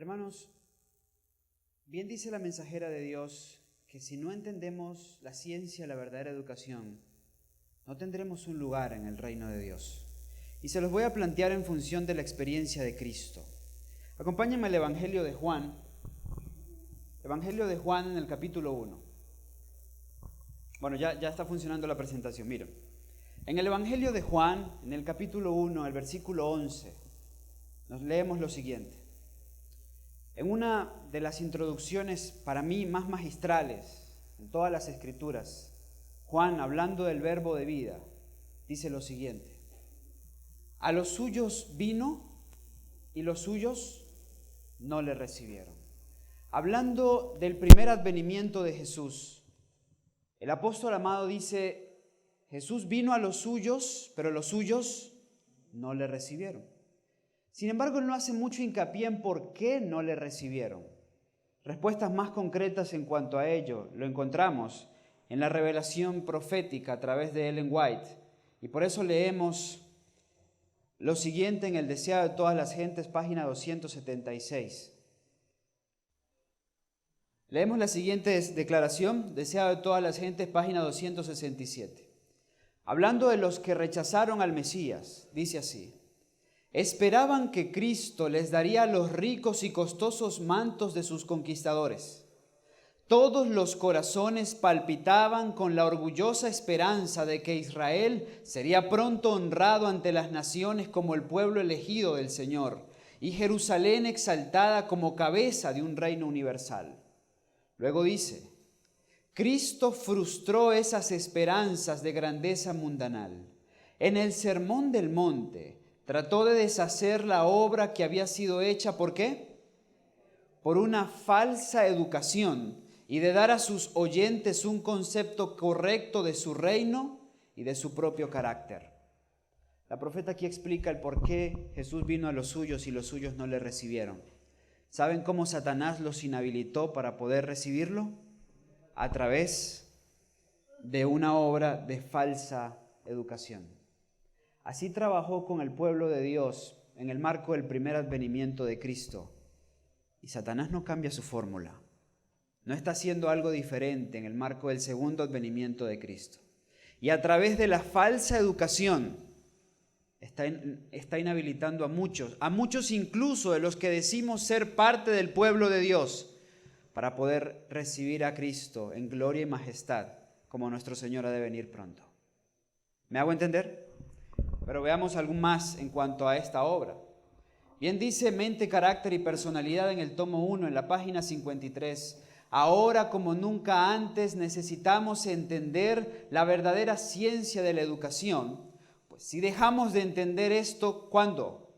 Hermanos, bien dice la mensajera de Dios que si no entendemos la ciencia, la verdadera educación, no tendremos un lugar en el reino de Dios. Y se los voy a plantear en función de la experiencia de Cristo. Acompáñenme al Evangelio de Juan. Evangelio de Juan en el capítulo 1. Bueno, ya está funcionando la presentación, miren. En el Evangelio de Juan, en el capítulo 1, el versículo 11, nos leemos lo siguiente. En una de las introducciones para mí más magistrales en todas las Escrituras, Juan, hablando del verbo de vida, dice lo siguiente: a los suyos vino y los suyos no le recibieron. Hablando del primer advenimiento de Jesús, el apóstol amado dice: Jesús vino a los suyos, pero los suyos no le recibieron. Sin embargo, él no hace mucho hincapié en por qué no le recibieron. Respuestas más concretas en cuanto a ello lo encontramos en la revelación profética a través de Ellen White. Y por eso leemos lo siguiente en El deseado de todas las gentes, página 276. Leemos la siguiente declaración, deseado de todas las gentes, página 267. Hablando de los que rechazaron al Mesías, dice así: esperaban que Cristo les daría los ricos y costosos mantos de sus conquistadores. Todos los corazones palpitaban con la orgullosa esperanza de que Israel sería pronto honrado ante las naciones como el pueblo elegido del Señor, y Jerusalén exaltada como cabeza de un reino universal. Luego dice: Cristo frustró esas esperanzas de grandeza mundanal. En el Sermón del Monte trató de deshacer la obra que había sido hecha, ¿por qué? Por una falsa educación, y de dar a sus oyentes un concepto correcto de su reino y de su propio carácter. La profeta aquí explica el por qué Jesús vino a los suyos y los suyos no le recibieron. ¿Saben cómo Satanás los inhabilitó para poder recibirlo? A través de una obra de falsa educación. Así trabajó con el pueblo de Dios en el marco del primer advenimiento de Cristo. Y Satanás no cambia su fórmula. No está haciendo algo diferente en el marco del segundo advenimiento de Cristo. Y a través de la falsa educación está inhabilitando a muchos incluso de los que decimos ser parte del pueblo de Dios, para poder recibir a Cristo en gloria y majestad, como nuestro Señor ha de venir pronto. ¿Me hago entender? Pero veamos algo más en cuanto a esta obra. Bien dice Mente, Carácter y Personalidad en el tomo 1, en la página 53. Ahora como nunca antes necesitamos entender la verdadera ciencia de la educación. Pues si dejamos de entender esto, ¿cuándo?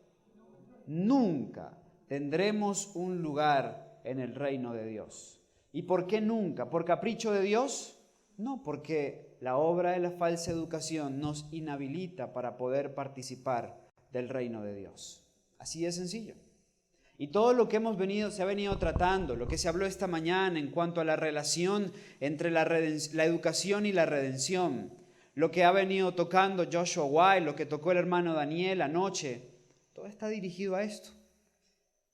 Nunca tendremos un lugar en el reino de Dios. ¿Y por qué nunca? ¿Por capricho de Dios? No, porque la obra de la falsa educación nos inhabilita para poder participar del reino de Dios. Así de sencillo. Y todo lo que se ha venido tratando, lo que se habló esta mañana en cuanto a la relación entre la educación y la redención, lo que ha venido tocando Joshua White, lo que tocó el hermano Daniel anoche, todo está dirigido a esto.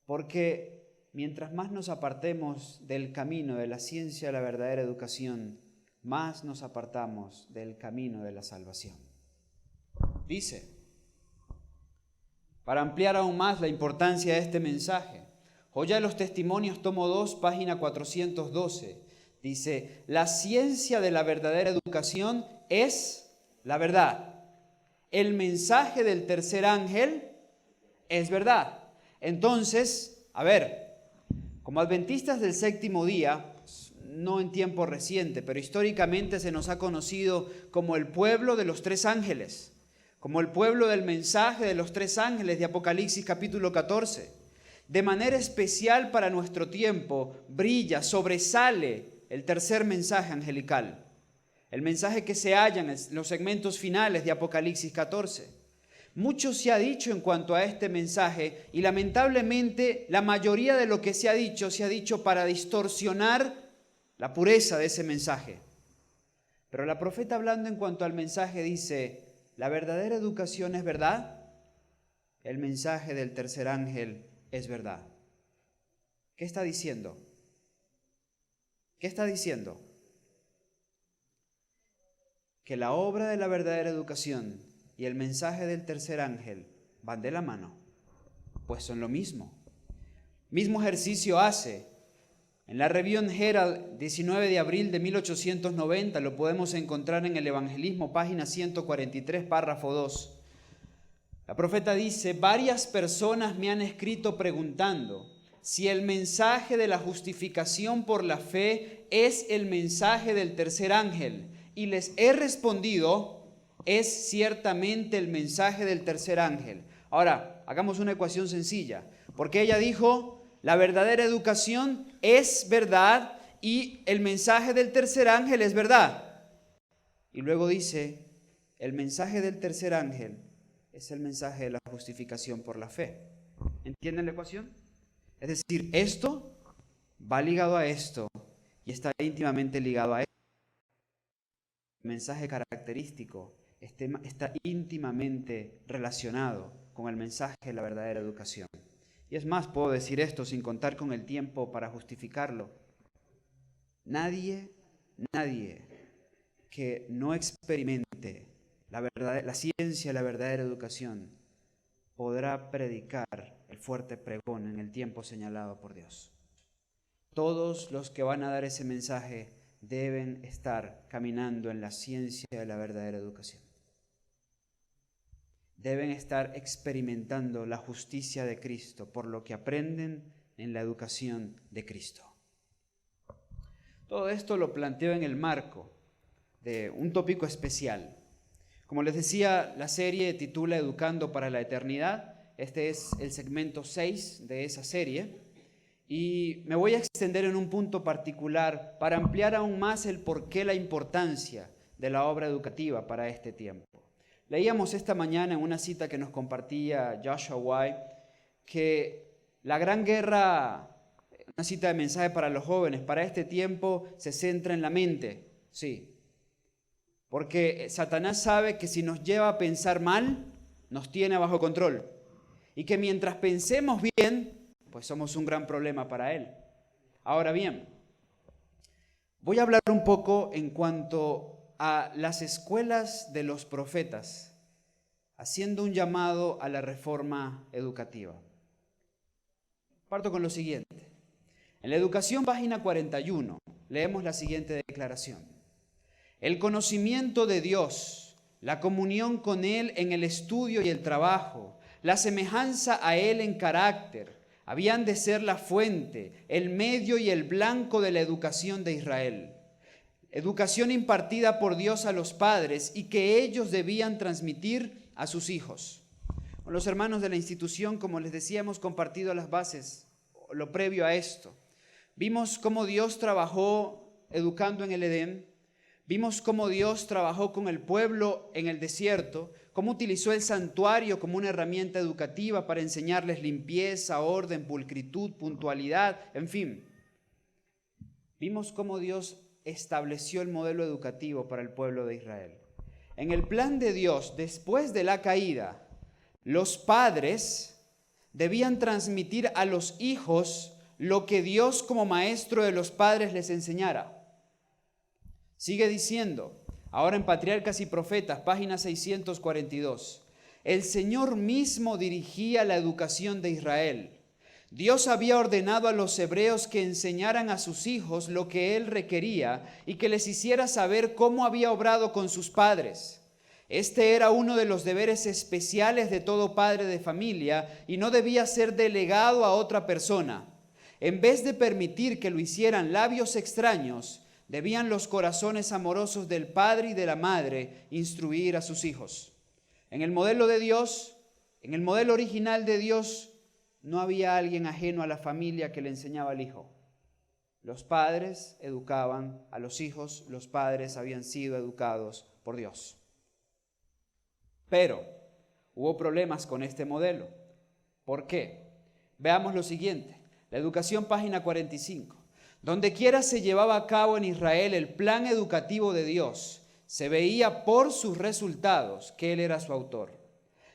Porque mientras más nos apartemos del camino de la ciencia de la verdadera educación, más nos apartamos del camino de la salvación. Dice, para ampliar aún más la importancia de este mensaje, Joya de los Testimonios, tomo 2, página 412, dice: la ciencia de la verdadera educación es la verdad. El mensaje del tercer ángel es verdad. Entonces, como adventistas del séptimo día, no en tiempo reciente, pero históricamente se nos ha conocido como el pueblo de los tres ángeles, como el pueblo del mensaje de los tres ángeles de Apocalipsis capítulo 14. De manera especial para nuestro tiempo, sobresale el tercer mensaje angelical, el mensaje que se halla en los segmentos finales de Apocalipsis 14. Mucho se ha dicho en cuanto a este mensaje y lamentablemente la mayoría de lo que se ha dicho para distorsionar la pureza de ese mensaje. Pero la profeta, hablando en cuanto al mensaje, dice: ¿la verdadera educación es verdad? El mensaje del tercer ángel es verdad. ¿Qué está diciendo? ¿Qué está diciendo? Que la obra de la verdadera educación y el mensaje del tercer ángel van de la mano, pues son lo mismo. Mismo ejercicio hace. En la Review and Herald, 19 de abril de 1890, lo podemos encontrar en el Evangelismo, página 143, párrafo 2. La profeta dice: varias personas me han escrito preguntando si el mensaje de la justificación por la fe es el mensaje del tercer ángel. Y les he respondido, es ciertamente el mensaje del tercer ángel. Ahora, hagamos una ecuación sencilla, porque ella dijo, la verdadera educación es verdad y el mensaje del tercer ángel es verdad. Y luego dice, el mensaje del tercer ángel es el mensaje de la justificación por la fe. ¿Entienden la ecuación? Es decir, esto va ligado a esto y está íntimamente ligado a esto. El mensaje característico está íntimamente relacionado con el mensaje de la verdadera educación. Y es más, puedo decir esto sin contar con el tiempo para justificarlo. Nadie que no experimente la ciencia de la verdadera educación podrá predicar el fuerte pregón en el tiempo señalado por Dios. Todos los que van a dar ese mensaje deben estar caminando en la ciencia de la verdadera educación. Deben estar experimentando la justicia de Cristo por lo que aprenden en la educación de Cristo. Todo esto lo planteo en el marco de un tópico especial. Como les decía, la serie titula Educando para la Eternidad. Este es el segmento 6 de esa serie. Y me voy a extender en un punto particular para ampliar aún más el porqué, la importancia de la obra educativa para este tiempo. Leíamos esta mañana en una cita que nos compartía Joshua White que la gran guerra, una cita de mensaje para los jóvenes, para este tiempo se centra en la mente, sí. Porque Satanás sabe que si nos lleva a pensar mal, nos tiene bajo control. Y que mientras pensemos bien, pues somos un gran problema para él. Ahora bien, voy a hablar un poco en cuanto a las escuelas de los profetas, haciendo un llamado a la reforma educativa. Parto con lo siguiente. En la educación, página 41, leemos la siguiente declaración. El conocimiento de Dios, la comunión con Él en el estudio y el trabajo, la semejanza a Él en carácter, habían de ser la fuente, el medio y el blanco de la educación de Israel. Educación impartida por Dios a los padres y que ellos debían transmitir a sus hijos. Con los hermanos de la institución, como les decía, hemos compartido las bases, lo previo a esto. Vimos cómo Dios trabajó educando en el Edén. Vimos cómo Dios trabajó con el pueblo en el desierto, cómo utilizó el santuario como una herramienta educativa para enseñarles limpieza, orden, pulcritud, puntualidad, en fin. Vimos cómo Dios estableció el modelo educativo para el pueblo de Israel. En el plan de Dios, después de la caída, los padres debían transmitir a los hijos lo que Dios como maestro de los padres les enseñara. Sigue diciendo, ahora en Patriarcas y Profetas, página 642, el Señor mismo dirigía la educación de Israel. Dios había ordenado a los hebreos que enseñaran a sus hijos lo que Él requería y que les hiciera saber cómo había obrado con sus padres. Este era uno de los deberes especiales de todo padre de familia y no debía ser delegado a otra persona. En vez de permitir que lo hicieran labios extraños, debían los corazones amorosos del padre y de la madre instruir a sus hijos. En el modelo de Dios, en el modelo original de Dios, no había alguien ajeno a la familia que le enseñaba al hijo. Los padres educaban a los hijos, los padres habían sido educados por Dios. Pero hubo problemas con este modelo. ¿Por qué? Veamos lo siguiente. La educación, página 45. Donde quiera se llevaba a cabo en Israel el plan educativo de Dios, se veía por sus resultados que Él era su autor.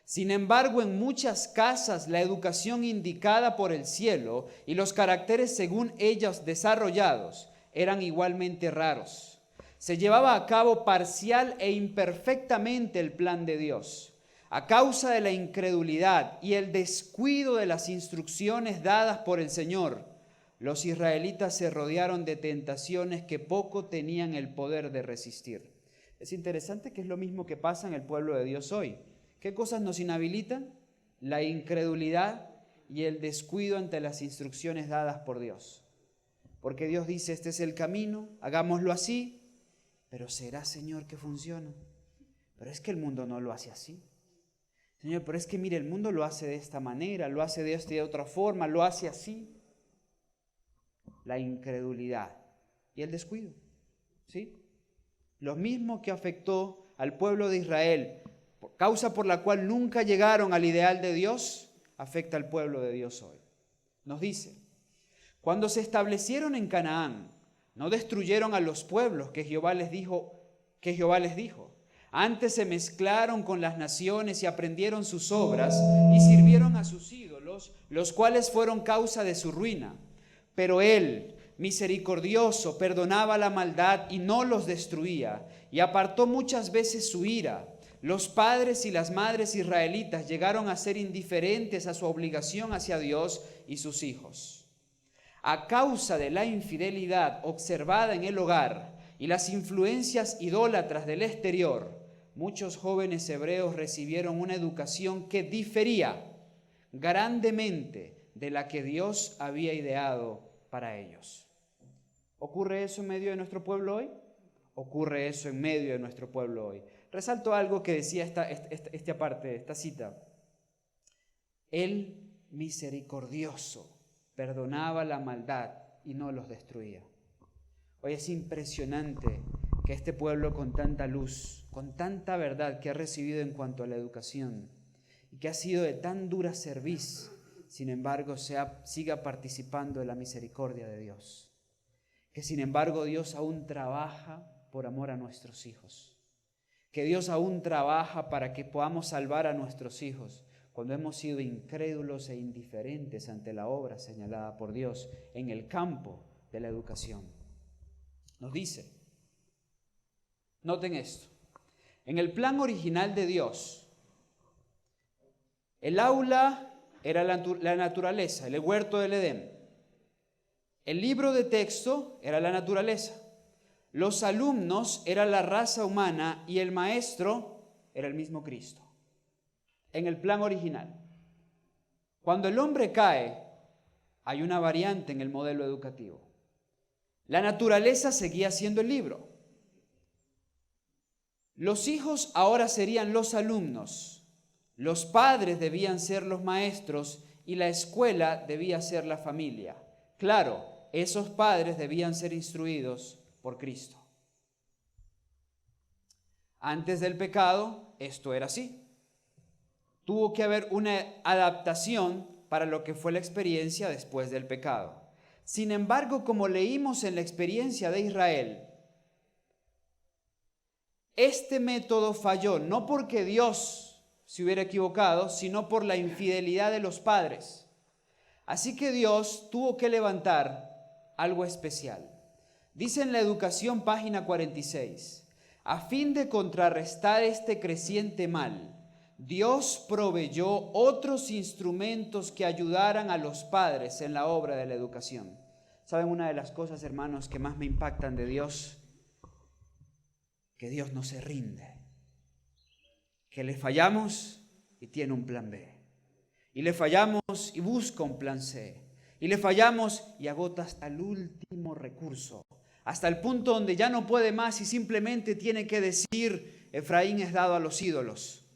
Sin embargo, en muchas casas la educación indicada por el cielo y los caracteres según ellos desarrollados eran igualmente raros. Se llevaba a cabo parcial e imperfectamente el plan de Dios. A causa de la incredulidad y el descuido de las instrucciones dadas por el Señor, los israelitas se rodearon de tentaciones que poco tenían el poder de resistir. Es interesante que es lo mismo que pasa en el pueblo de Dios hoy. ¿Qué cosas nos inhabilitan? La incredulidad y el descuido ante las instrucciones dadas por Dios. Porque Dios dice, este es el camino, hagámoslo así, pero ¿será, Señor, que funciona? Pero es que el mundo no lo hace así. Señor, pero es que mire, el mundo lo hace de esta manera, lo hace de otra forma, lo hace así. La incredulidad y el descuido, ¿sí? Lo mismo que afectó al pueblo de Israel, causa por la cual nunca llegaron al ideal de Dios, afecta al pueblo de Dios hoy. Nos dice, cuando se establecieron en Canaán, no destruyeron a los pueblos que Jehová les dijo. Antes se mezclaron con las naciones y aprendieron sus obras y sirvieron a sus ídolos, los cuales fueron causa de su ruina. Pero Él, misericordioso, perdonaba la maldad y no los destruía, y apartó muchas veces su ira. Los padres y las madres israelitas llegaron a ser indiferentes a su obligación hacia Dios y sus hijos. A causa de la infidelidad observada en el hogar y las influencias idólatras del exterior, muchos jóvenes hebreos recibieron una educación que difería grandemente de la que Dios había ideado para ellos. ¿Ocurre eso en medio de nuestro pueblo hoy? Ocurre eso en medio de nuestro pueblo hoy. Resalto algo que decía esta cita. El misericordioso perdonaba la maldad y no los destruía. Hoy es impresionante que este pueblo con tanta luz, con tanta verdad que ha recibido en cuanto a la educación y que ha sido de tan dura cerviz, sin embargo siga participando de la misericordia de Dios. Que sin embargo Dios aún trabaja por amor a nuestros hijos. Que Dios aún trabaja para que podamos salvar a nuestros hijos cuando hemos sido incrédulos e indiferentes ante la obra señalada por Dios en el campo de la educación. Nos dice, noten esto, en el plan original de Dios, el aula era la naturaleza, el huerto del Edén. El libro de texto era la naturaleza. Los alumnos era la raza humana y el maestro era el mismo Cristo. En el plan original. Cuando el hombre cae, hay una variante en el modelo educativo. La naturaleza seguía siendo el libro. Los hijos ahora serían los alumnos. Los padres debían ser los maestros y la escuela debía ser la familia. Claro, esos padres debían ser instruidos por Cristo. Antes del pecado, esto era así. Tuvo que haber una adaptación para lo que fue la experiencia después del pecado. Sin embargo, como leímos en la experiencia de Israel, este método falló no porque Dios se hubiera equivocado, sino por la infidelidad de los padres. Así que Dios tuvo que levantar algo especial. Dice en la Educación, página 46, a fin de contrarrestar este creciente mal, Dios proveyó otros instrumentos que ayudaran a los padres en la obra de la educación. ¿Saben una de las cosas, hermanos, que más me impactan de Dios? Que Dios no se rinde. Que le fallamos y tiene un plan B. Y le fallamos y busca un plan C. Y le fallamos y agota hasta el último recurso. Hasta el punto donde ya no puede más y simplemente tiene que decir, Efraín es dado a los ídolos.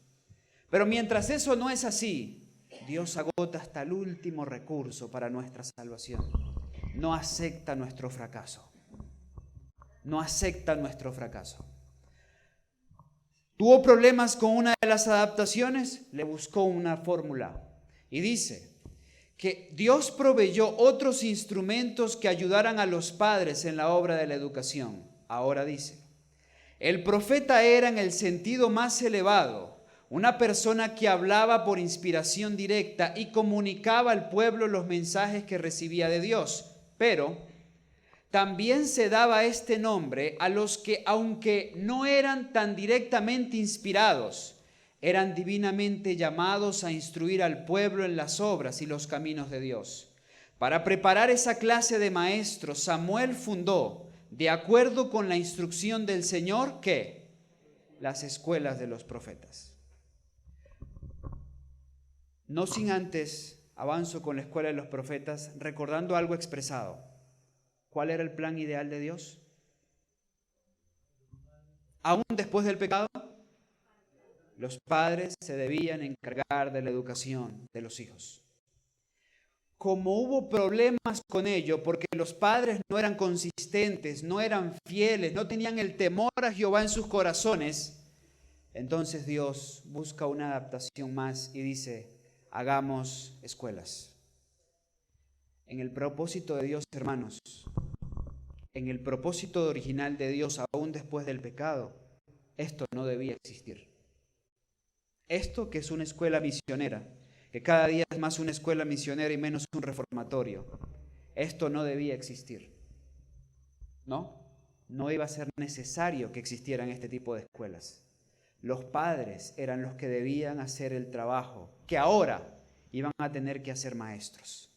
Pero mientras eso no es así, Dios agota hasta el último recurso para nuestra salvación. No acepta nuestro fracaso. No acepta nuestro fracaso. ¿Tuvo problemas con una de las adaptaciones? Le buscó una fórmula. Y dice que Dios proveyó otros instrumentos que ayudaran a los padres en la obra de la educación. Ahora dice, el profeta era en el sentido más elevado una persona que hablaba por inspiración directa y comunicaba al pueblo los mensajes que recibía de Dios. Pero también se daba este nombre a los que, aunque no eran tan directamente inspirados, eran divinamente llamados a instruir al pueblo en las obras y los caminos de Dios. Para preparar esa clase de maestros, Samuel fundó, de acuerdo con la instrucción del Señor, ¿qué? Las escuelas de los profetas. No sin antes avanzo con la escuela de los profetas, recordando algo expresado. ¿Cuál era el plan ideal de Dios? Aún después del pecado, los padres se debían encargar de la educación de los hijos. Como hubo problemas con ello, porque los padres no eran consistentes, no eran fieles, no tenían el temor a Jehová en sus corazones, entonces Dios busca una adaptación más y dice: hagamos escuelas. En el propósito de Dios, hermanos, en el propósito original de Dios, aún después del pecado, esto no debía existir. Esto que es una escuela misionera, que cada día es más una escuela misionera y menos un reformatorio, esto no debía existir. No iba a ser necesario que existieran este tipo de escuelas. Los padres eran los que debían hacer el trabajo, que ahora iban a tener que hacer maestros.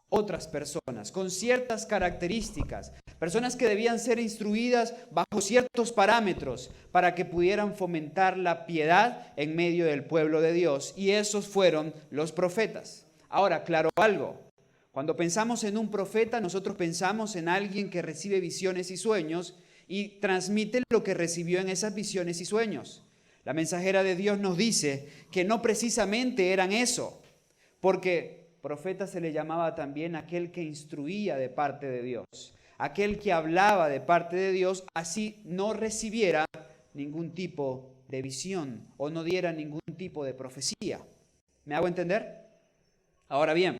Otras personas con ciertas características, personas que debían ser instruidas bajo ciertos parámetros para que pudieran fomentar la piedad en medio del pueblo de Dios. Y esos fueron los profetas. Ahora, claro algo, cuando pensamos en un profeta, nosotros pensamos en alguien que recibe visiones y sueños y transmite lo que recibió en esas visiones y sueños. La mensajera de Dios nos dice que no precisamente eran eso, porque profeta se le llamaba también aquel que instruía de parte de Dios, aquel que hablaba de parte de Dios, así no recibiera ningún tipo de visión o no diera ningún tipo de profecía. ¿Me hago entender? Ahora bien,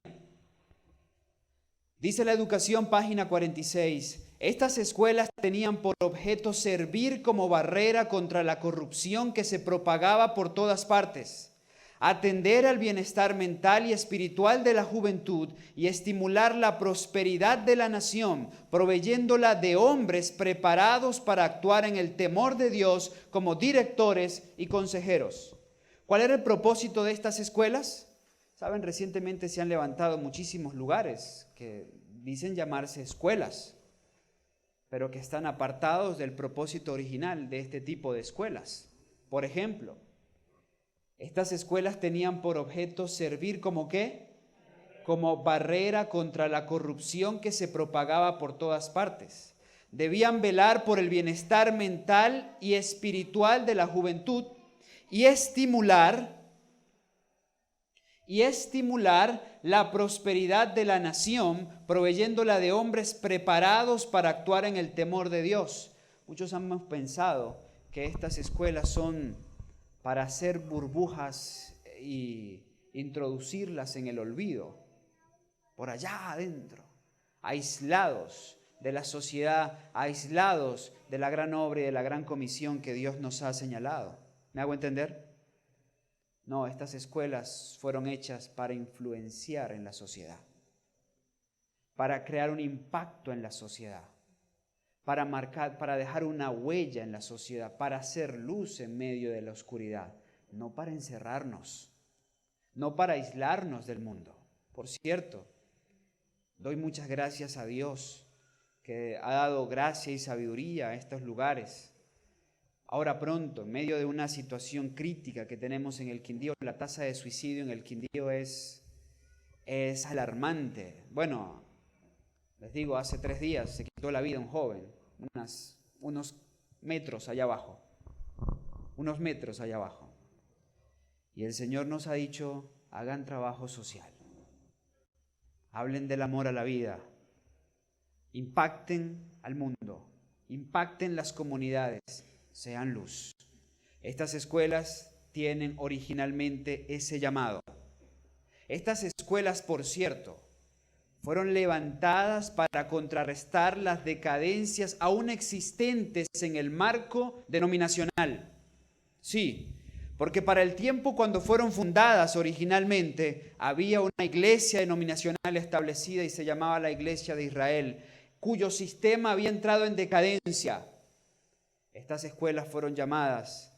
dice la educación, página 46, estas escuelas tenían por objeto servir como barrera contra la corrupción que se propagaba por todas partes, atender al bienestar mental y espiritual de la juventud y estimular la prosperidad de la nación, proveyéndola de hombres preparados para actuar en el temor de Dios como directores y consejeros. ¿Cuál era el propósito de estas escuelas? Saben, recientemente se han levantado muchísimos lugares que dicen llamarse escuelas, pero que están apartados del propósito original de este tipo de escuelas. Por ejemplo, estas escuelas tenían por objeto servir como ¿qué? Como barrera contra la corrupción que se propagaba por todas partes. Debían velar por el bienestar mental y espiritual de la juventud y estimular la prosperidad de la nación, proveyéndola de hombres preparados para actuar en el temor de Dios. Muchos hemos pensado que estas escuelas son para hacer burbujas y introducirlas en el olvido, por allá adentro, aislados de la sociedad, aislados de la gran obra y de la gran comisión que Dios nos ha señalado. ¿Me hago entender? No, estas escuelas fueron hechas para influenciar en la sociedad, para crear un impacto en la sociedad, para marcar, para dejar una huella en la sociedad, para hacer luz en medio de la oscuridad, no para encerrarnos, no para aislarnos del mundo. Por cierto, doy muchas gracias a Dios que ha dado gracia y sabiduría a estos lugares. Ahora pronto, en medio de una situación crítica que tenemos en el Quindío, la tasa de suicidio en el Quindío es alarmante. Bueno, les digo, hace 3 días se quitó la vida un joven, unos metros allá abajo. Y el Señor nos ha dicho, hagan trabajo social, hablen del amor a la vida, impacten al mundo, impacten las comunidades, sean luz. Estas escuelas tienen originalmente ese llamado. Estas escuelas, por cierto, fueron levantadas para contrarrestar las decadencias aún existentes en el marco denominacional. Sí, Porque para el tiempo cuando fueron fundadas originalmente, había una iglesia denominacional establecida y se llamaba la Iglesia de Israel, cuyo sistema había entrado en decadencia. Estas escuelas fueron llamadas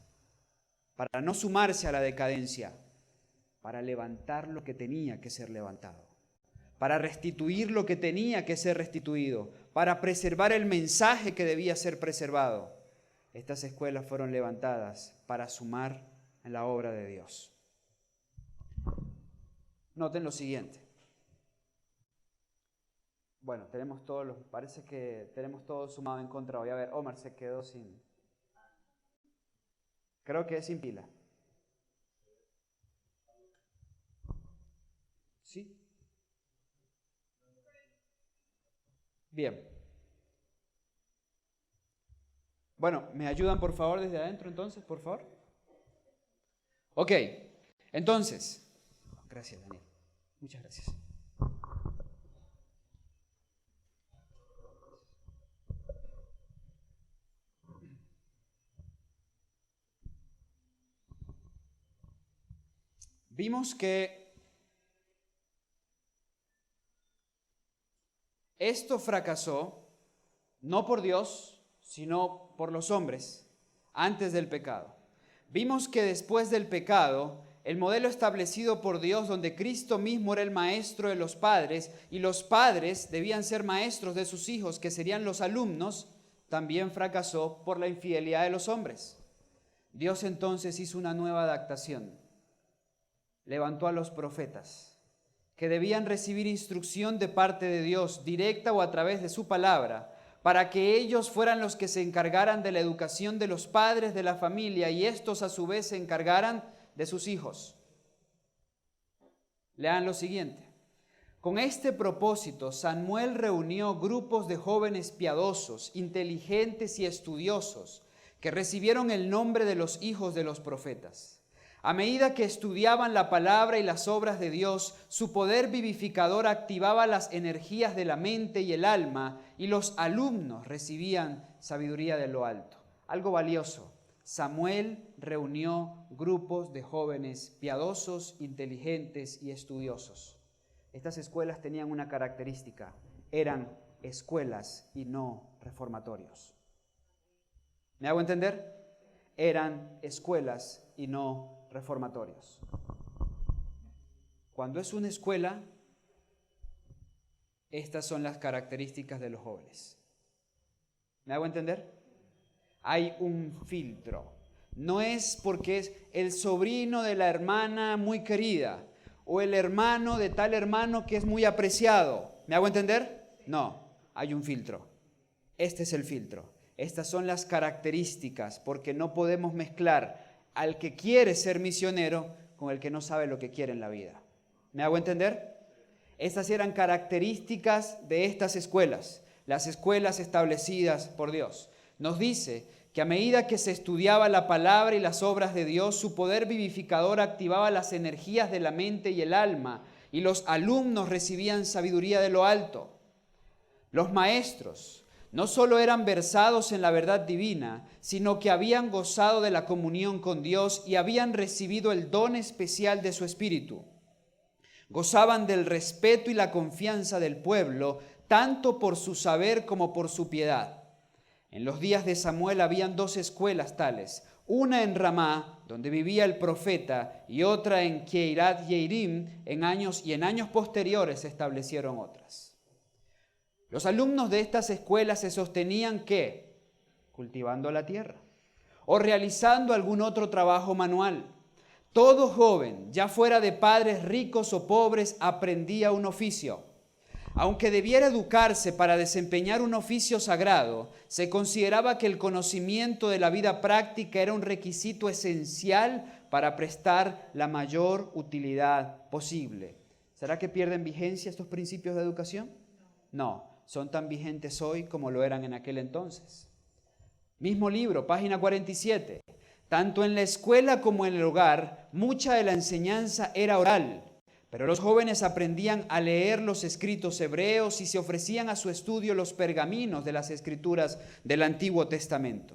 para no sumarse a la decadencia, para levantar lo que tenía que ser levantado, para restituir lo que tenía que ser restituido, para preservar el mensaje que debía ser preservado. Estas escuelas fueron levantadas para sumar en la obra de Dios. Noten lo siguiente. Bueno, parece que tenemos todo sumado en contra hoy. A ver, Omar se quedó sin... Creo que es sin pila. ¿Sí? Bien. Bueno, ¿me ayudan por favor desde adentro entonces, por favor? Ok, entonces, gracias Daniel, muchas gracias. Vimos que esto fracasó no por Dios, sino por los hombres antes del pecado. Vimos que después del pecado, el modelo establecido por Dios, donde Cristo mismo era el maestro de los padres y los padres debían ser maestros de sus hijos, que serían los alumnos, también fracasó por la infidelidad de los hombres. Dios entonces hizo una nueva adaptación. Levantó a los profetas, que debían recibir instrucción de parte de Dios, directa o a través de su palabra, para que ellos fueran los que se encargaran de la educación de los padres de la familia y estos a su vez se encargaran de sus hijos. Lean lo siguiente. Con este propósito, Samuel reunió grupos de jóvenes piadosos, inteligentes y estudiosos, que recibieron el nombre de los hijos de los profetas. A medida que estudiaban la palabra y las obras de Dios, su poder vivificador activaba las energías de la mente y el alma, y los alumnos recibían sabiduría de lo alto. Algo valioso. Samuel reunió grupos de jóvenes piadosos, inteligentes y estudiosos. Estas escuelas tenían una característica: eran escuelas y no reformatorios. ¿Me hago entender? Eran escuelas y no reformatorios. Cuando es una escuela, estas son las características de los jóvenes. ¿Me hago entender? Hay un filtro. No es porque es el sobrino de la hermana muy querida o el hermano de tal hermano que es muy apreciado. ¿Me hago entender? No, hay un filtro. Este es el filtro. Estas son las características, porque no podemos mezclar al que quiere ser misionero con el que no sabe lo que quiere en la vida. ¿Me hago entender? Estas eran características de estas escuelas, las escuelas establecidas por Dios. Nos dice que a medida que se estudiaba la palabra y las obras de Dios, su poder vivificador activaba las energías de la mente y el alma, y los alumnos recibían sabiduría de lo alto. Los maestros no solo eran versados en la verdad divina, sino que habían gozado de la comunión con Dios y habían recibido el don especial de su espíritu. Gozaban del respeto y la confianza del pueblo, tanto por su saber como por su piedad. En los días de Samuel habían dos escuelas tales, una en Ramá, donde vivía el profeta, y otra en Kiriat Yearim. En años posteriores se establecieron otras. Los alumnos de estas escuelas se sostenían ¿qué? Cultivando la tierra o realizando algún otro trabajo manual. Todo joven, ya fuera de padres ricos o pobres, aprendía un oficio. Aunque debiera educarse para desempeñar un oficio sagrado, se consideraba que el conocimiento de la vida práctica era un requisito esencial para prestar la mayor utilidad posible. ¿Será que pierden vigencia estos principios de educación? No. Son tan vigentes hoy como lo eran en aquel entonces. Mismo libro, página 47. Tanto en la escuela como en el hogar, mucha de la enseñanza era oral, pero los jóvenes aprendían a leer los escritos hebreos y se ofrecían a su estudio los pergaminos de las escrituras del Antiguo Testamento.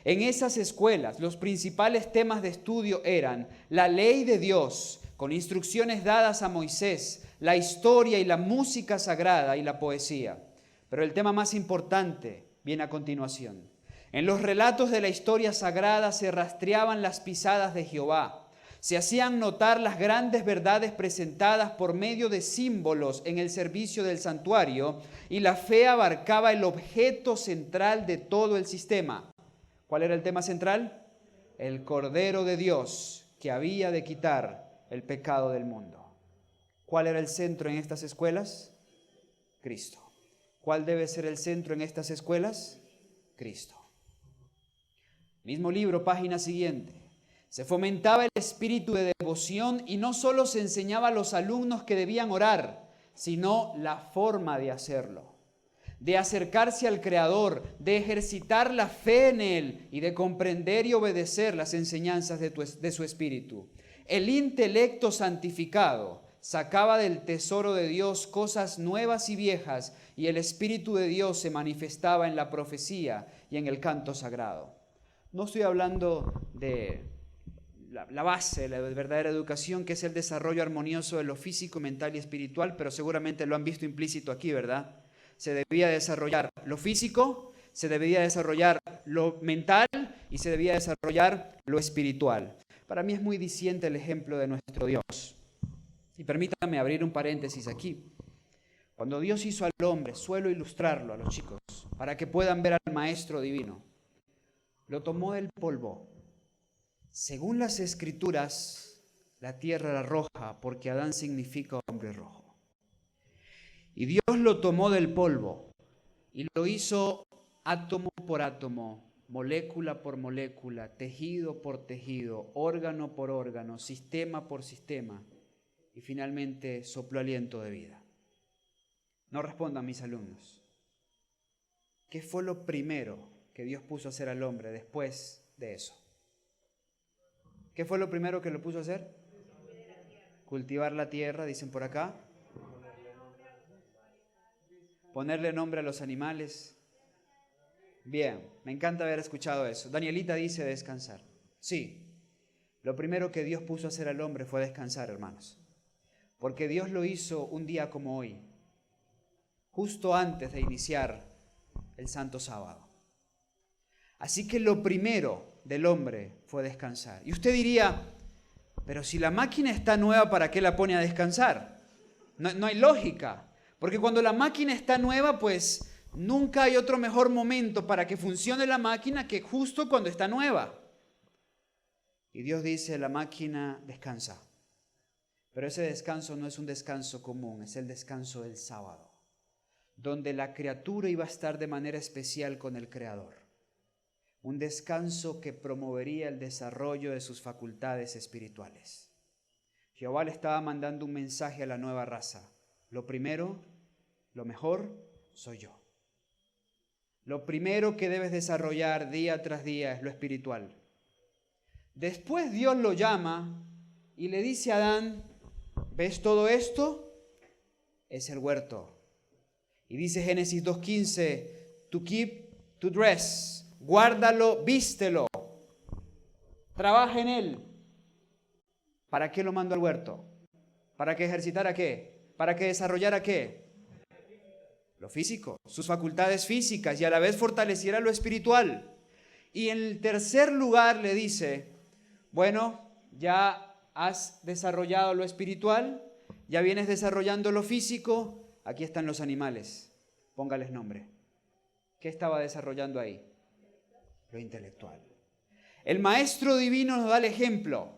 En esas escuelas, los principales temas de estudio eran la ley de Dios, con instrucciones dadas a Moisés, la historia y la música sagrada y la poesía. Pero el tema más importante viene a continuación. En los relatos de la historia sagrada se rastreaban las pisadas de Jehová. Se hacían notar las grandes verdades presentadas por medio de símbolos en el servicio del santuario, y la fe abarcaba el objeto central de todo el sistema. ¿Cuál era el tema central? El Cordero de Dios que había de quitar el pecado del mundo. ¿Cuál era el centro en estas escuelas? Cristo. ¿Cuál debe ser el centro en estas escuelas? Cristo. Mismo libro, página siguiente. Se fomentaba el espíritu de devoción y no solo se enseñaba a los alumnos que debían orar, sino la forma de hacerlo, de acercarse al Creador, de ejercitar la fe en Él y de comprender y obedecer las enseñanzas de su espíritu. El intelecto santificado sacaba del tesoro de Dios cosas nuevas y viejas, y el Espíritu de Dios se manifestaba en la profecía y en el canto sagrado. No estoy hablando de la base, la verdadera educación, que es el desarrollo armonioso de lo físico, mental y espiritual, pero seguramente lo han visto implícito aquí, ¿verdad? Se debía desarrollar lo físico, se debía desarrollar lo mental y se debía desarrollar lo espiritual. Para mí es muy diciente el ejemplo de nuestro Dios. Y permítame abrir un paréntesis aquí. Cuando Dios hizo al hombre, suelo ilustrarlo a los chicos para que puedan ver al Maestro Divino. Lo tomó del polvo. Según las Escrituras, la tierra era roja porque Adán significa hombre rojo. Y Dios lo tomó del polvo y lo hizo átomo por átomo, molécula por molécula, tejido por tejido, órgano por órgano, sistema por sistema, y finalmente sopló aliento de vida. No respondan mis alumnos. ¿Qué fue lo primero que Dios puso a hacer al hombre después de eso? ¿Qué fue lo primero que lo puso a hacer? Cultivar la tierra, dicen por acá. Ponerle nombre a los animales. Bien, me encanta haber escuchado eso. Danielita dice descansar. Sí, lo primero que Dios puso a hacer al hombre fue descansar, hermanos. Porque Dios lo hizo un día como hoy, justo antes de iniciar el Santo Sábado. Así que lo primero del hombre fue descansar. Y usted diría, pero si la máquina está nueva, ¿para qué la pone a descansar? No hay lógica. Porque cuando la máquina está nueva, pues nunca hay otro mejor momento para que funcione la máquina que justo cuando está nueva. Y Dios dice, la máquina descansa. Pero ese descanso no es un descanso común, es el descanso del sábado, donde la criatura iba a estar de manera especial con el Creador. Un descanso que promovería el desarrollo de sus facultades espirituales. Jehová le estaba mandando un mensaje a la nueva raza. Lo primero, lo mejor, soy yo. Lo primero que debes desarrollar día tras día es lo espiritual. Después Dios lo llama y le dice a Adán, ¿ves todo esto? Es el huerto. Y dice Génesis 2:15, to keep, to dress, guárdalo, vístelo, trabaja en él. ¿Para qué lo mandó al huerto? ¿Para que ejercitara qué? ¿Para que desarrollara qué? Lo físico, sus facultades físicas, y a la vez fortaleciera lo espiritual. Y en el tercer lugar le dice, bueno, ya has desarrollado lo espiritual, ya vienes desarrollando lo físico, aquí están los animales, póngales nombre. ¿Qué estaba desarrollando ahí? Lo intelectual. El Maestro Divino nos da el ejemplo.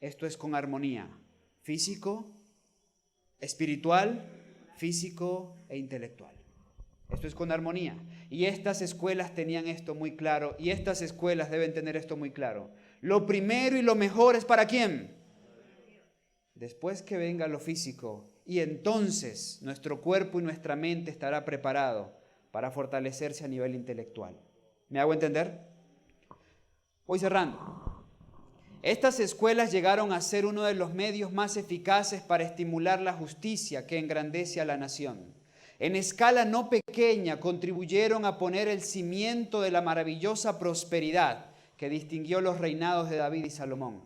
Esto es con armonía, físico, espiritual, físico e intelectual. Esto es con armonía. Y estas escuelas tenían esto muy claro, y estas escuelas deben tener esto muy claro. Lo primero y lo mejor es ¿para quién? Después que venga lo físico, y entonces nuestro cuerpo y nuestra mente estará preparado para fortalecerse a nivel intelectual. ¿Me hago entender? Voy cerrando. Estas escuelas llegaron a ser uno de los medios más eficaces para estimular la justicia que engrandece a la nación. en escala no pequeña, contribuyeron a poner el cimiento de la maravillosa prosperidad que distinguió los reinados de David y Salomón.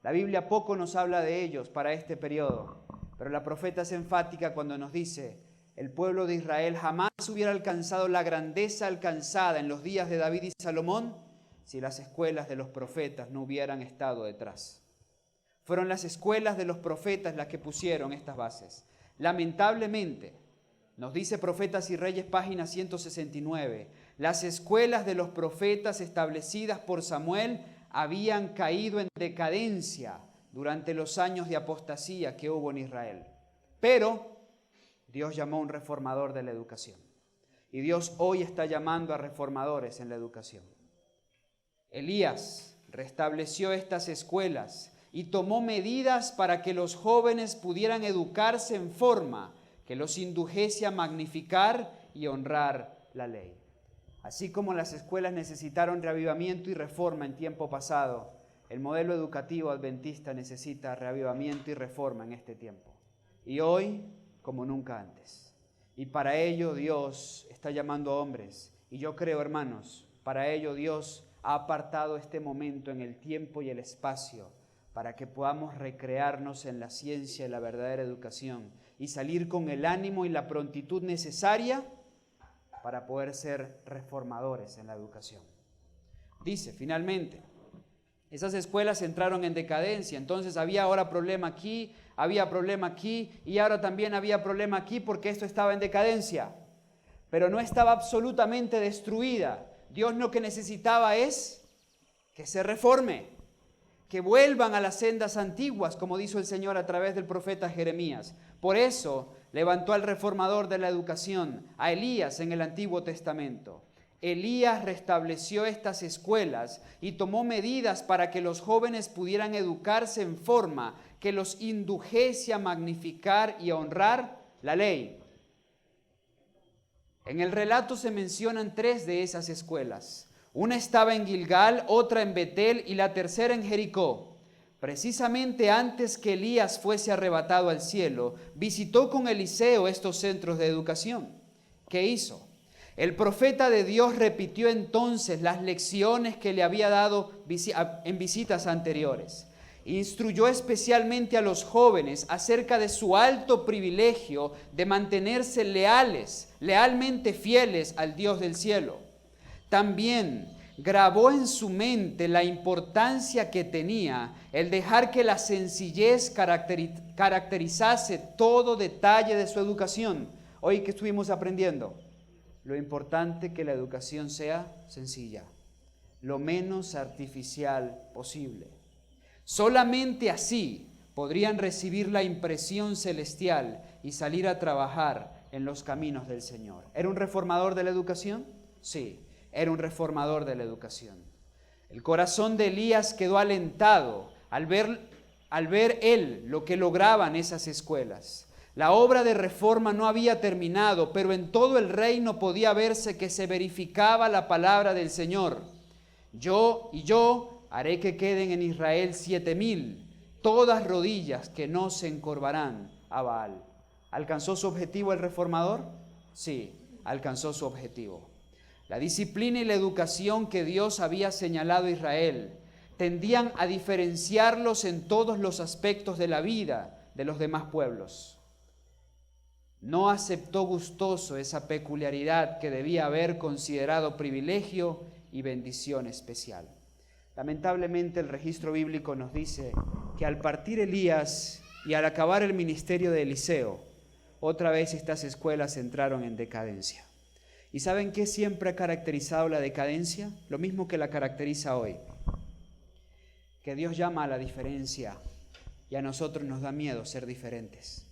La Biblia poco nos habla de ellos para este periodo, pero la profeta es enfática cuando nos dice: el pueblo de Israel jamás hubiera alcanzado la grandeza alcanzada en los días de David y Salomón si las escuelas de los profetas no hubieran estado detrás. Fueron las escuelas de los profetas las que pusieron estas bases. Lamentablemente, nos dice Profetas y Reyes, página 169, las escuelas de los profetas establecidas por Samuel habían caído en decadencia durante los años de apostasía que hubo en Israel. Pero Dios llamó a un reformador de la educación. Y Dios hoy está llamando a reformadores en la educación. Elías restableció estas escuelas y tomó medidas para que los jóvenes pudieran educarse en forma que los indujese a magnificar y honrar la ley. Así como las escuelas necesitaron reavivamiento y reforma en tiempo pasado, el modelo educativo adventista necesita reavivamiento y reforma en este tiempo. Y hoy, como nunca antes. Y para ello Dios está llamando a hombres. Y yo creo, hermanos, para ello Dios ha apartado este momento en el tiempo y el espacio para que podamos recrearnos en la ciencia y la verdadera educación y salir con el ánimo y la prontitud necesaria para poder ser reformadores en la educación. Dice, finalmente, esas escuelas entraron en decadencia, entonces había ahora problema aquí, había problema aquí y ahora también había problema aquí porque esto estaba en decadencia, pero no estaba absolutamente destruida. Dios lo que necesitaba es que se reforme, que vuelvan a las sendas antiguas, como dijo el Señor a través del profeta Jeremías. Por eso levantó al reformador de la educación, a Elías en el Antiguo Testamento. Elías restableció estas escuelas y tomó medidas para que los jóvenes pudieran educarse en forma que los indujese a magnificar y a honrar la ley. En el relato se mencionan 3 de esas escuelas. Una estaba en Gilgal, otra en Betel y la tercera en Jericó. Precisamente antes que Elías fuese arrebatado al cielo, visitó con Eliseo estos centros de educación. ¿Qué hizo? El profeta de Dios repitió entonces las lecciones que le había dado en visitas anteriores. Instruyó especialmente a los jóvenes acerca de su alto privilegio de mantenerse lealmente fieles al Dios del cielo. También grabó en su mente la importancia que tenía el dejar que la sencillez caracterizase todo detalle de su educación. Hoy que estuvimos aprendiendo, lo importante que la educación sea sencilla, lo menos artificial posible. Solamente así podrían recibir la impresión celestial y salir a trabajar en los caminos del Señor. ¿Era un reformador de la educación? Sí, era un reformador de la educación. El corazón de Elías quedó alentado al ver él lo que lograban esas escuelas. La obra de reforma no había terminado, pero en todo el reino podía verse que se verificaba la palabra del Señor. Yo haré que queden en Israel 7,000, todas rodillas que no se encorvarán a Baal. ¿Alcanzó su objetivo el reformador? Sí, alcanzó su objetivo. La disciplina y la educación que Dios había señalado a Israel tendían a diferenciarlos en todos los aspectos de la vida de los demás pueblos. No aceptó gustoso esa peculiaridad que debía haber considerado privilegio y bendición especial. Lamentablemente el registro bíblico nos dice que al partir Elías y al acabar el ministerio de Eliseo, otra vez estas escuelas entraron en decadencia. ¿Y saben qué siempre ha caracterizado la decadencia? Lo mismo que la caracteriza hoy. Que Dios llama a la diferencia y a nosotros nos da miedo ser diferentes.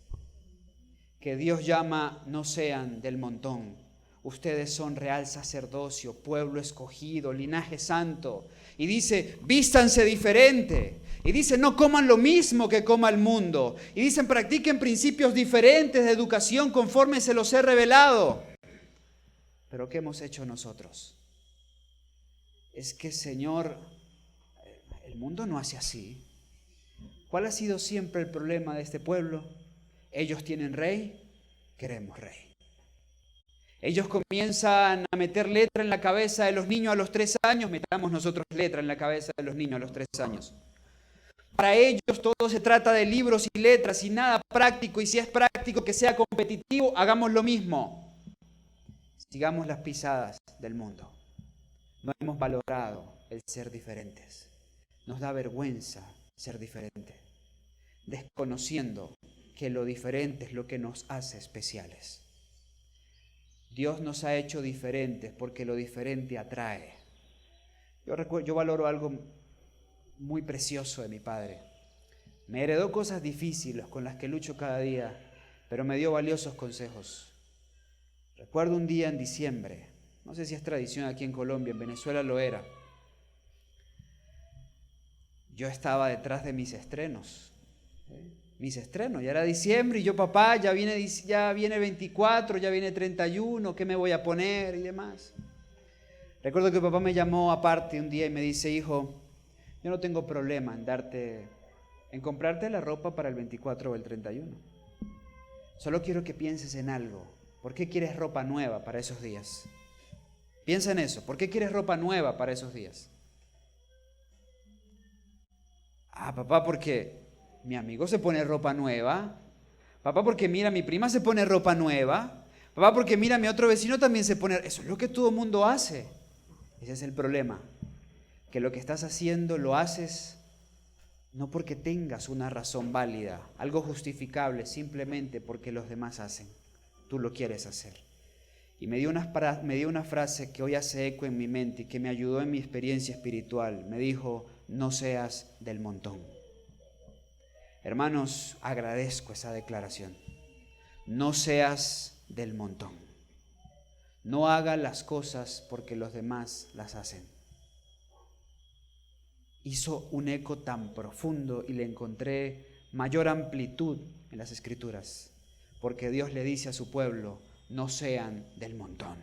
Que Dios llama, no sean del montón. Ustedes son real sacerdocio, pueblo escogido, linaje santo. Y dice, vístanse diferente. Y dice, no coman lo mismo que coma el mundo. Y dicen, practiquen principios diferentes de educación conforme se los he revelado. Pero ¿qué hemos hecho nosotros? Es que, Señor, el mundo no hace así. ¿Cuál ha sido siempre el problema de este pueblo? Ellos tienen rey, queremos rey. Ellos comienzan a meter letra en la cabeza de los niños a los 3 años, metamos nosotros letra en la cabeza de los niños a los 3 años. Para ellos todo se trata de libros y letras y nada práctico, y si es práctico que sea competitivo, hagamos lo mismo. Sigamos las pisadas del mundo. No hemos valorado el ser diferentes. Nos da vergüenza ser diferente, desconociendo que lo diferente es lo que nos hace especiales. Dios nos ha hecho diferentes porque lo diferente atrae. Yo valoro algo muy precioso de mi padre. Me heredó cosas difíciles con las que lucho cada día, pero me dio valiosos consejos. Recuerdo un día en diciembre, no sé si es tradición aquí en Colombia, en Venezuela lo era. Yo estaba detrás de mis estrenos. Ya era diciembre y yo, papá, ya viene 24, ya viene 31, ¿qué me voy a poner? Y demás. Recuerdo que papá me llamó aparte un día y me dice, hijo, yo no tengo problema en comprarte la ropa para el 24 o el 31. Solo quiero que pienses en algo. ¿Por qué quieres ropa nueva para esos días? Piensa en eso. ¿Por qué quieres ropa nueva para esos días? Papá, porque mi amigo se pone ropa nueva. Papá, porque mira, mi prima se pone ropa nueva. Papá, porque mira, mi otro vecino también se pone. Eso es lo que todo el mundo hace. Ese es el problema. Que lo que estás haciendo lo haces no porque tengas una razón válida, algo justificable, simplemente porque los demás hacen. Tú lo quieres hacer. Y me dio una frase que hoy hace eco en mi mente y que me ayudó en mi experiencia espiritual. Me dijo, no seas del montón. Hermanos, agradezco esa declaración. No seas del montón. No hagas las cosas porque los demás las hacen. Hizo un eco tan profundo y le encontré mayor amplitud en las Escrituras, porque Dios le dice a su pueblo, no sean del montón.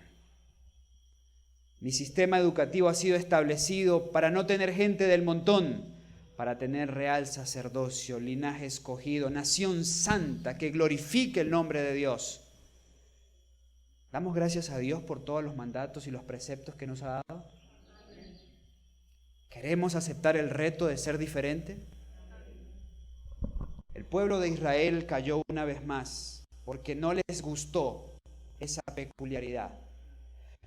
Mi sistema educativo ha sido establecido para no tener gente del montón, para tener real sacerdocio, linaje escogido, nación santa que glorifique el nombre de Dios. ¿Damos gracias a Dios por todos los mandatos y los preceptos que nos ha dado? ¿Queremos aceptar el reto de ser diferente? El pueblo de Israel cayó una vez más porque no les gustó esa peculiaridad.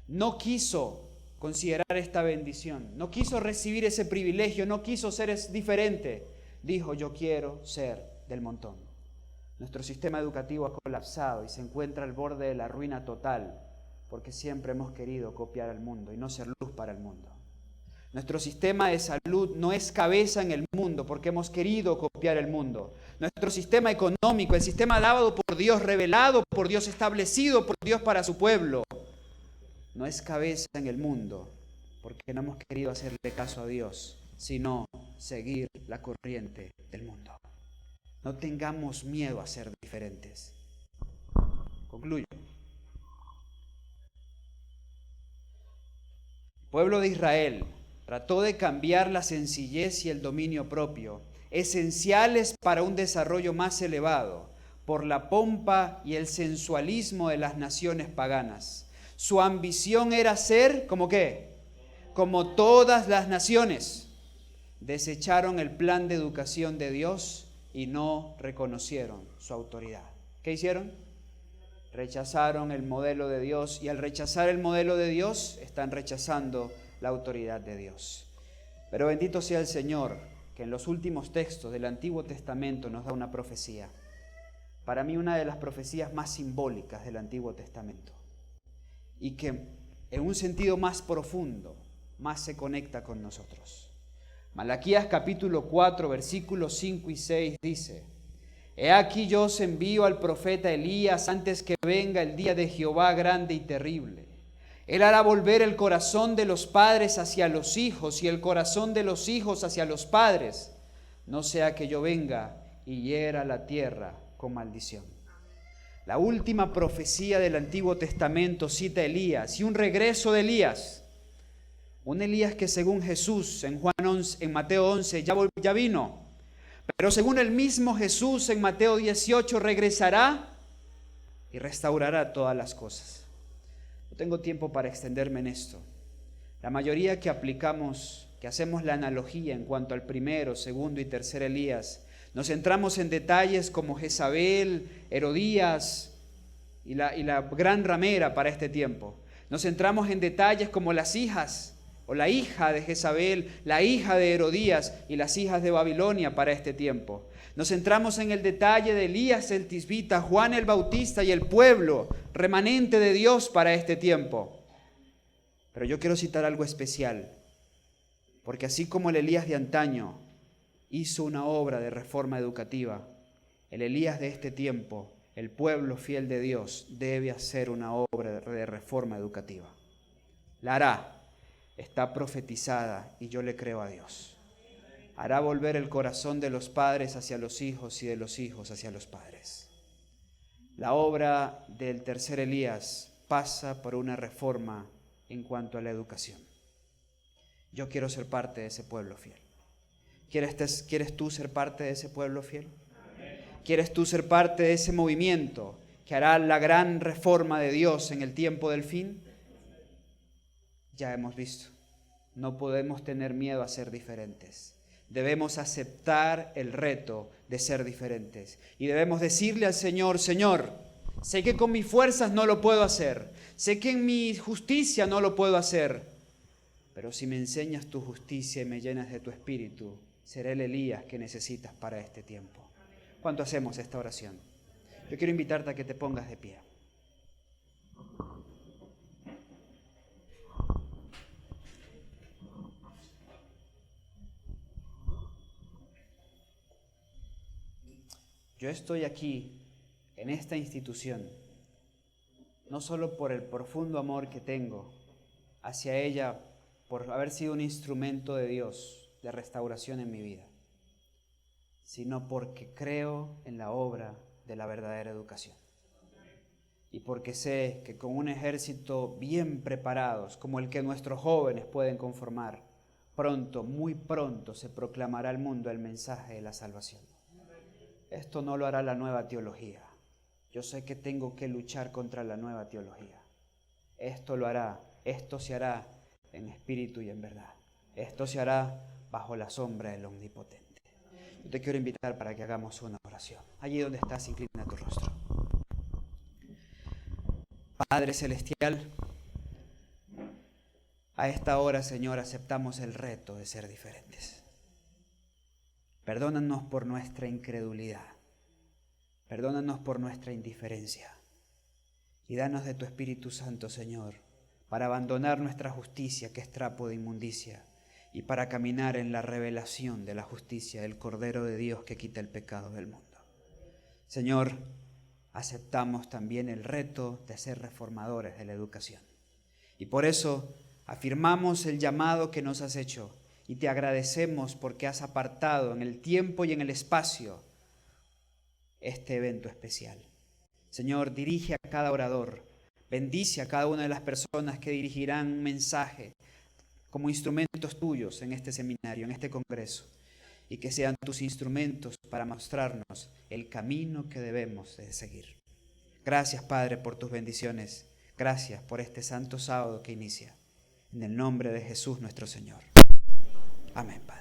No quiso considerar esta bendición, no quiso recibir ese privilegio, no quiso ser diferente. Dijo, yo quiero ser del montón. Nuestro sistema educativo ha colapsado y se encuentra al borde de la ruina total porque siempre hemos querido copiar al mundo y no ser luz para el mundo. Nuestro sistema de salud no es cabeza en el mundo porque hemos querido copiar el mundo. Nuestro sistema económico, el sistema dado por Dios, revelado por Dios, establecido por Dios para su pueblo, no es cabeza en el mundo porque no hemos querido hacerle caso a Dios, sino seguir la corriente del mundo. No tengamos miedo a ser diferentes. Concluyo. El pueblo de Israel trató de cambiar la sencillez y el dominio propio, esenciales para un desarrollo más elevado, por la pompa y el sensualismo de las naciones paganas. Su ambición era ser, ¿como qué? Como todas las naciones. Desecharon el plan de educación de Dios y no reconocieron su autoridad. ¿Qué hicieron? Rechazaron el modelo de Dios, y al rechazar el modelo de Dios, están rechazando la autoridad de Dios. Pero bendito sea el Señor, que en los últimos textos del Antiguo Testamento nos da una profecía. Para mí, una de las profecías más simbólicas del Antiguo Testamento, y que en un sentido más profundo, más se conecta con nosotros. Malaquías capítulo 4, versículos 5 y 6 dice: He aquí yo os envío al profeta Elías antes que venga el día de Jehová grande y terrible. Él hará volver el corazón de los padres hacia los hijos y el corazón de los hijos hacia los padres, no sea que yo venga y hiera la tierra con maldición. La última profecía del Antiguo Testamento cita a Elías y un regreso de Elías. Un Elías que según Jesús en Mateo 11 ya vino, pero según el mismo Jesús en Mateo 18 regresará y restaurará todas las cosas. No tengo tiempo para extenderme en esto. La mayoría que aplicamos, que hacemos la analogía en cuanto al primero, segundo y tercer Elías, nos centramos en detalles como Jezabel, Herodías y la gran ramera para este tiempo. Nos centramos en detalles como las hijas o la hija de Jezabel, la hija de Herodías y las hijas de Babilonia para este tiempo. Nos centramos en el detalle de Elías el Tisbita, Juan el Bautista y el pueblo remanente de Dios para este tiempo. Pero yo quiero citar algo especial, porque así como el Elías de antaño hizo una obra de reforma educativa, el Elías de este tiempo, el pueblo fiel de Dios, debe hacer una obra de reforma educativa. La hará, está profetizada y yo le creo a Dios. Hará volver el corazón de los padres hacia los hijos y de los hijos hacia los padres. La obra del tercer Elías pasa por una reforma en cuanto a la educación. Yo quiero ser parte de ese pueblo fiel. ¿Quieres tú ser parte de ese pueblo fiel? ¿Quieres tú ser parte de ese movimiento que hará la gran reforma de Dios en el tiempo del fin? Ya hemos visto, no podemos tener miedo a ser diferentes. Debemos aceptar el reto de ser diferentes. Y debemos decirle al Señor: Señor, sé que con mis fuerzas no lo puedo hacer. Sé que en mi justicia no lo puedo hacer. Pero si me enseñas tu justicia y me llenas de tu espíritu, seré el Elías que necesitas para este tiempo. ¿Cuánto hacemos esta oración? Yo quiero invitarte a que te pongas de pie. Yo estoy aquí, en esta institución, no solo por el profundo amor que tengo hacia ella, por haber sido un instrumento de Dios de restauración en mi vida, sino porque creo en la obra de la verdadera educación. Y porque sé que con un ejército bien preparados, como el que nuestros jóvenes pueden conformar, pronto, muy pronto, se proclamará al mundo el mensaje de la salvación. Esto no lo hará la nueva teología. Yo sé que tengo que luchar contra la nueva teología. Esto lo hará, esto se hará en espíritu y en verdad. Esto se hará bajo la sombra del Omnipotente. Yo te quiero invitar para que hagamos una oración. Allí donde estás, inclina tu rostro. Padre Celestial, a esta hora, Señor, aceptamos el reto de ser diferentes. Perdónanos por nuestra incredulidad. Perdónanos por nuestra indiferencia. Y danos de tu Espíritu Santo, Señor, para abandonar nuestra justicia, que es trapo de inmundicia, y para caminar en la revelación de la justicia del Cordero de Dios que quita el pecado del mundo. Señor, aceptamos también el reto de ser reformadores de la educación. Y por eso afirmamos el llamado que nos has hecho y te agradecemos porque has apartado en el tiempo y en el espacio este evento especial. Señor, dirige a cada orador, bendice a cada una de las personas que dirigirán un mensaje como instrumentos tuyos en este seminario, en este congreso, y que sean tus instrumentos para mostrarnos el camino que debemos de seguir. Gracias, Padre, por tus bendiciones. Gracias por este santo sábado que inicia. En el nombre de Jesús nuestro Señor. Amén, Padre.